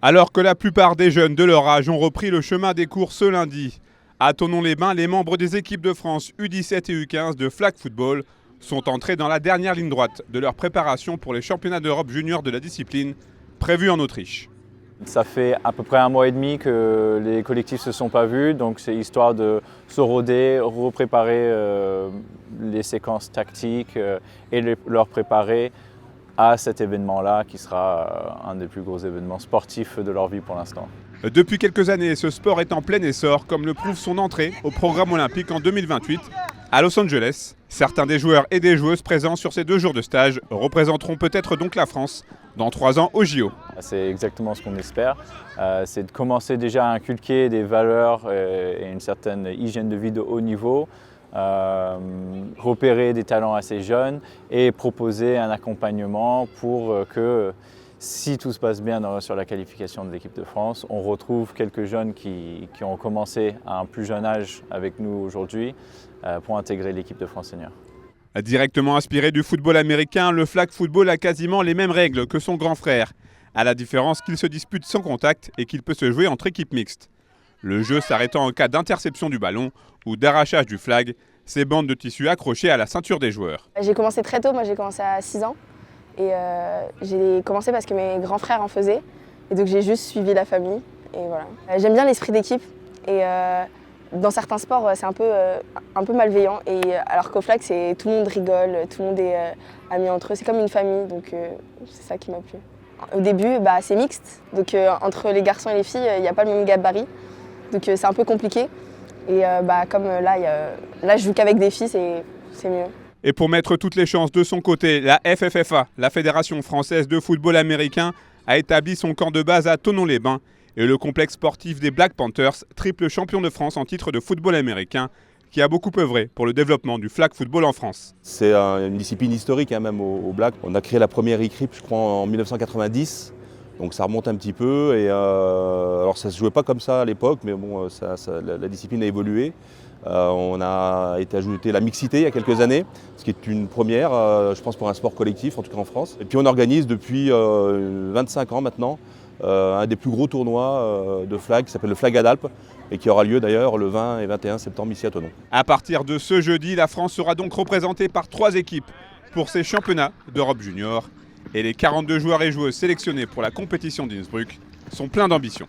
Alors que la plupart des jeunes de leur âge ont repris le chemin des cours ce lundi, à Thonon-les-Bains, les membres des équipes de France U17 et U15 de flag football sont entrés dans la dernière ligne droite de leur préparation pour les championnats d'Europe juniors de la discipline prévus en Autriche. Ça fait à peu près un mois et demi que les collectifs ne se sont pas vus, donc c'est histoire de se roder, repréparer les séquences tactiques et leur préparer à cet événement-là qui sera un des plus gros événements sportifs de leur vie pour l'instant. Depuis quelques années, ce sport est en plein essor, comme le prouve son entrée au programme olympique en 2028 à Los Angeles. Certains des joueurs et des joueuses présents sur ces 2 jours de stage représenteront peut-être donc la France dans 3 ans au JO. C'est exactement ce qu'on espère, c'est de commencer déjà à inculquer des valeurs et une certaine hygiène de vie de haut niveau, repérer des talents assez jeunes et proposer un accompagnement pour que si tout se passe bien sur la qualification de l'équipe de France, on retrouve quelques jeunes qui ont commencé à un plus jeune âge avec nous aujourd'hui pour intégrer l'équipe de France senior. Directement inspiré du football américain, le flag football a quasiment les mêmes règles que son grand frère, à la différence qu'il se dispute sans contact et qu'il peut se jouer entre équipes mixtes. Le jeu s'arrêtant en cas d'interception du ballon ou d'arrachage du flag, ces bandes de tissu accrochées à la ceinture des joueurs. J'ai commencé très tôt, moi j'ai commencé à 6 ans et j'ai commencé parce que mes grands frères en faisaient et donc j'ai juste suivi la famille et voilà. J'aime bien l'esprit d'équipe et dans certains sports c'est un peu malveillant et alors qu'au flag c'est tout le monde rigole, tout le monde est ami entre eux, c'est comme une famille donc c'est ça qui m'a plu. Au début c'est mixte, donc entre les garçons et les filles il n'y a pas le même gabarit, donc c'est un peu compliqué. Et comme là je joue qu'avec des filles, c'est mieux. Et pour mettre toutes les chances de son côté, la FFFA, la Fédération française de football américain, a établi son camp de base à Thonon-les-Bains. Et le complexe sportif des Black Panthers, triple champion de France en titre de football américain, qui a beaucoup œuvré pour le développement du flag football en France. C'est une discipline historique même au Black. On a créé la première équipe, je crois, en 1990. Donc ça remonte un petit peu, et alors ça ne se jouait pas comme ça à l'époque, mais bon, la discipline a évolué. On a été ajouté la mixité il y a quelques années, ce qui est une première, je pense, pour un sport collectif, en tout cas en France. Et puis on organise depuis 25 ans maintenant un des plus gros tournois de flag qui s'appelle le Flag Adalpes et qui aura lieu d'ailleurs le 20 et 21 septembre ici à Thonon. À partir de ce jeudi, la France sera donc représentée par 3 équipes pour ces championnats d'Europe junior. Et les 42 joueurs et joueuses sélectionnés pour la compétition d'Innsbruck sont pleins d'ambition.